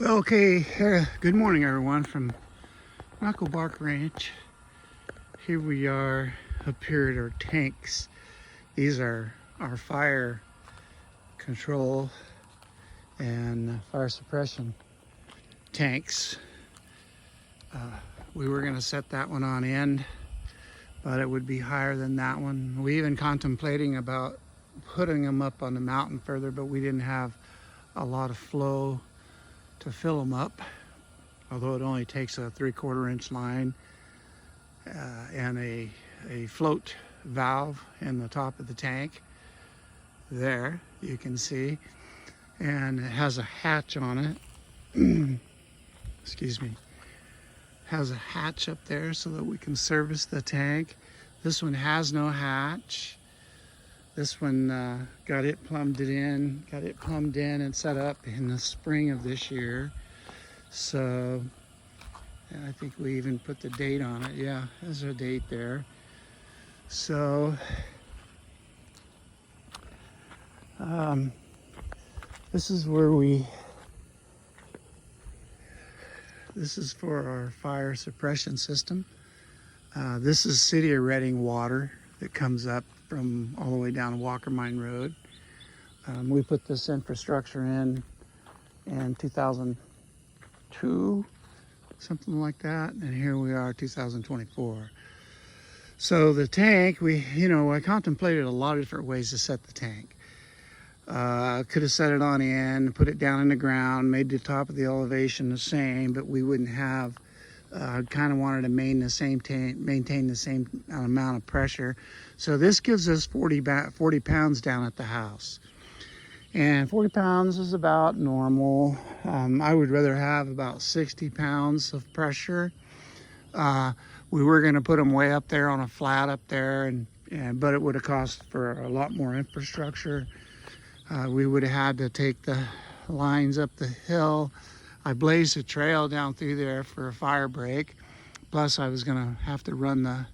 Well, okay, good morning everyone from Knucklebark Ranch. Here we are up here at our tanks. These are our fire control and fire suppression tanks. We were going to set that one on end, but it would be higher than that one. We even contemplating about putting them up on the mountain further, but we didn't have a lot of flow to fill them up, although it only takes a 3/4 inch line and a float valve in the top of the tank. There you can see, and it has a hatch on it. Excuse me. Has a hatch up there so that we can service the tank. This one has no hatch. This one got it plumbed in and set up in the spring of this year. So I think we even put the date on it. Yeah, there's a date there. So this is for our fire suppression system. This is City of Redding water that comes up from all the way down Walker Mine Road. We put this infrastructure in 2002, something like that, and here we are, 2024. So the tank, I contemplated a lot of different ways to set the tank. Could have set it on end, put it down in the ground, made the top of the elevation the same, but we wouldn't have. I kind of wanted to maintain the same amount of pressure. So this gives us 40 pounds down at the house. And 40 pounds is about normal. I would rather have about 60 pounds of pressure. We were going to put them way up there on a flat up there, but it would have cost for a lot more infrastructure. We would have had to take the lines up the hill. I blazed a trail down through there for a fire break. Plus, I was going to have to run the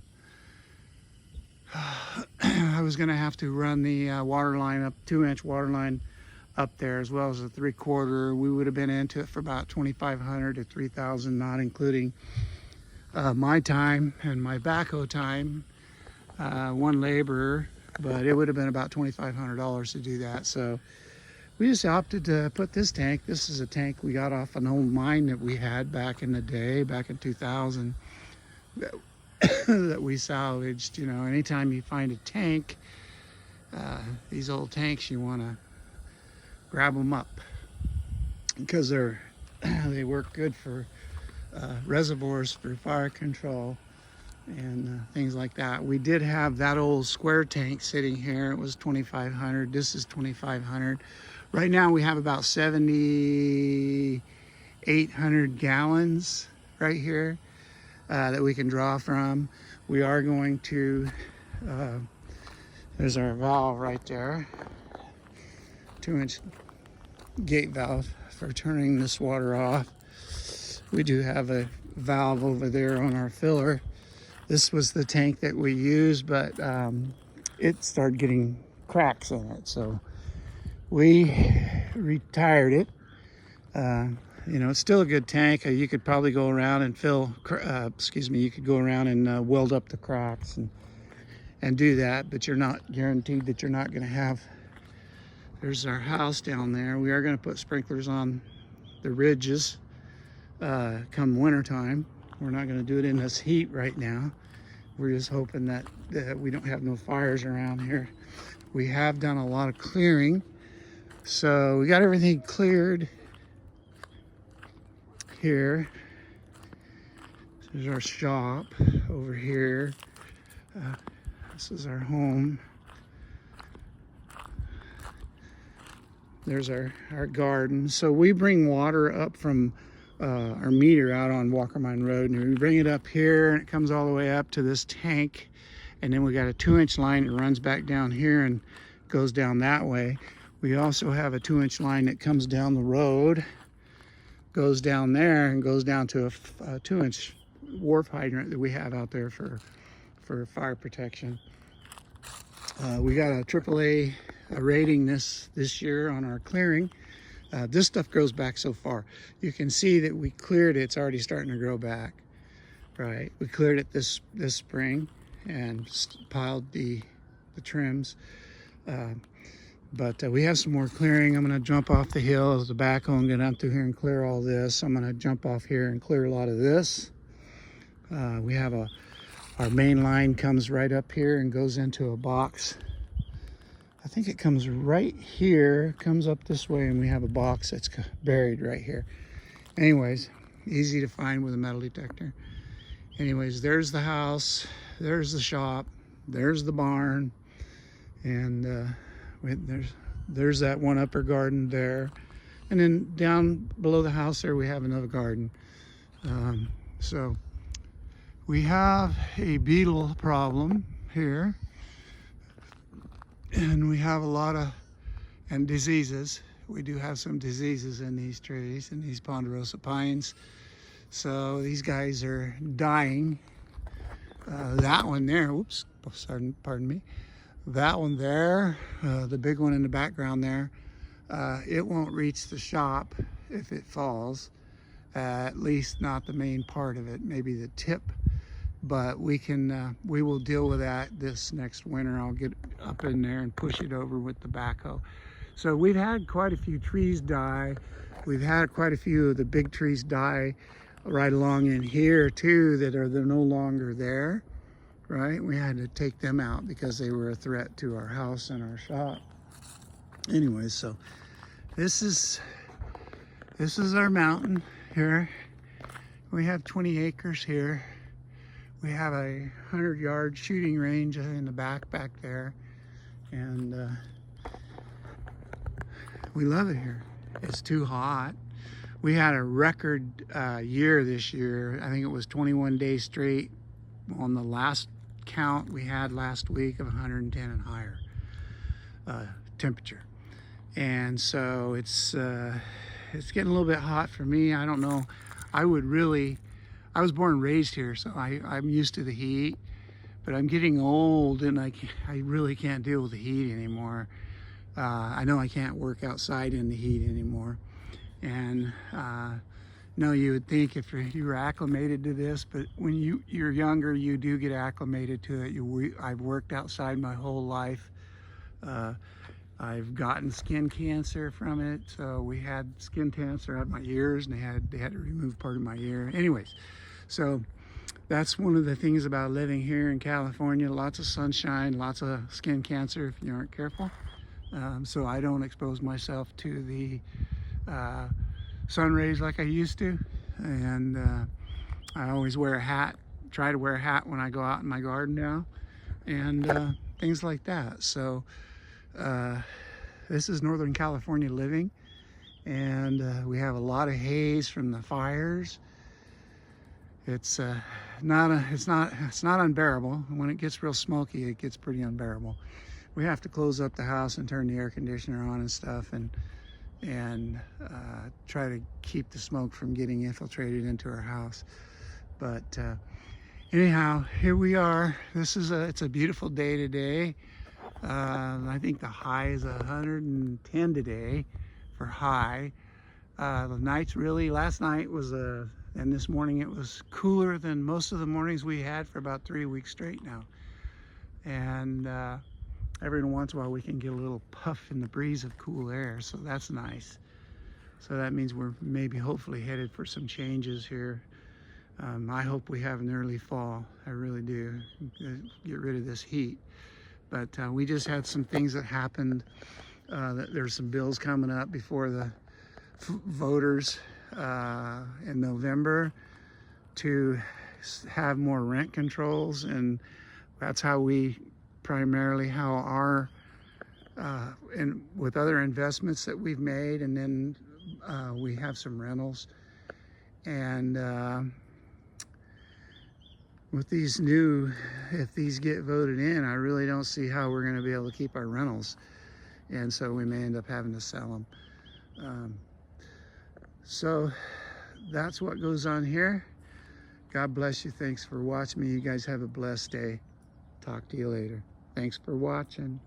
water line up, 2-inch water line up there, as well as a 3/4. We would have been into it for about $2,500 to $3,000, not including my time and my backhoe time, one laborer, but it would have been about $2,500 to do that. So we just opted to put this tank. This is a tank we got off an old mine that we had back in the day, back in 2000, that we salvaged. Anytime you find a tank, these old tanks, you want to grab them up because they work good for reservoirs for fire control and things like that. We did have that old square tank sitting here. It was $2,500. This is $2,500. Right now we have about 7,800 gallons right here that we can draw from. We are going to, there's our valve right there, 2-inch gate valve for turning this water off. We do have a valve over there on our filler. This was the tank that we used, but it started getting cracks in it, so we retired it. It's still a good tank. You could probably go around and you could go around and weld up the cracks and do that, but you're not guaranteed that you're not going to have. There's our house down there. We are going to put sprinklers on the ridges come wintertime. We're not going to do it in this heat right now. We're just hoping that we don't have no fires around here. We have done a lot of clearing. So we got everything cleared here. There's our shop over here. This is our home. There's our garden. So we bring water up from our meter out on Walker Mine Road, and we bring it up here, and it comes all the way up to this tank, and then we got a 2-inch line that runs back down here and goes down that way. We also have a 2-inch line that comes down the road, goes down there, and goes down to a 2-inch wharf hydrant that we have out there for fire protection. We got a AAA rating this year on our clearing. This stuff grows back so far. You can see that we cleared it. It's already starting to grow back. Right, we cleared it this spring and piled the trims. But we have some more clearing. I'm going to jump off the hill as the backhoe and get down through here and clear all this. I'm going to jump off here and clear a lot of this. We have our main line comes right up here and goes into a box. I think it comes right here, comes up this way, and we have a box that's buried right here. Anyways, easy to find with a metal detector. Anyways, there's the house, there's the shop, there's the barn, and there's that one upper garden there. And then down below the house there we have another garden. So we have a beetle problem here, and we have a lot of diseases. We do have some diseases in these trees, in these ponderosa pines. So these guys are dying. That one there, oops, pardon me. That one there, the big one in the background there, it won't reach the shop if it falls. At least not the main part of it, maybe the tip. But we will deal with that this next winter. I'll get up in there and push it over with the backhoe. So we've had quite a few trees die. We've had quite a few of the big trees die right along in here too, they're no longer there, right? We had to take them out because they were a threat to our house and our shop. Anyways, so this is our mountain here. We have 20 acres here. We have a 100-yard shooting range in the back there, and we love it here. It's too hot. We had a record year this year. I think it was 21 days straight on the last count we had last week of 110 and higher temperature. And so it's getting a little bit hot for me. I don't know. I was born and raised here, so I'm used to the heat, but I'm getting old and I really can't deal with the heat anymore. I know I can't work outside in the heat anymore. And no, you would think if you were acclimated to this, but when you're younger, you do get acclimated to it. I've worked outside my whole life. I've gotten skin cancer from it. So we had skin cancer out my ears, and they had to remove part of my ear. Anyways, so that's one of the things about living here in California. Lots of sunshine, lots of skin cancer if you aren't careful. So I don't expose myself to the sun rays like I used to, and I always wear a hat, try to wear a hat when I go out in my garden now, and things like that. So this is Northern California living, and we have a lot of haze from the fires. It's not unbearable. When it gets real smoky, it gets pretty unbearable. We have to close up the house and turn the air conditioner on and stuff, and try to keep the smoke from getting infiltrated into our house. But anyhow, here we are. It's a beautiful day today. I think the high is 110 today for high. The night's last night was and this morning it was cooler than most of the mornings we had for about 3 weeks straight now. And every once in a while we can get a little puff in the breeze of cool air, so that's nice. So that means we're hopefully headed for some changes here. I hope we have an early fall. I really do. Get rid of this heat. But we just had some things that happened. There's some bills coming up before the voters in November to have more rent controls, and that's how our and with other investments that we've made, and then we have some rentals, and with these if these get voted in, I really don't see how we're going to be able to keep our rentals, and so we may end up having to sell them. So that's what goes on here. God bless you. Thanks for watching me. You guys have a blessed day. Talk to you later. Thanks for watching.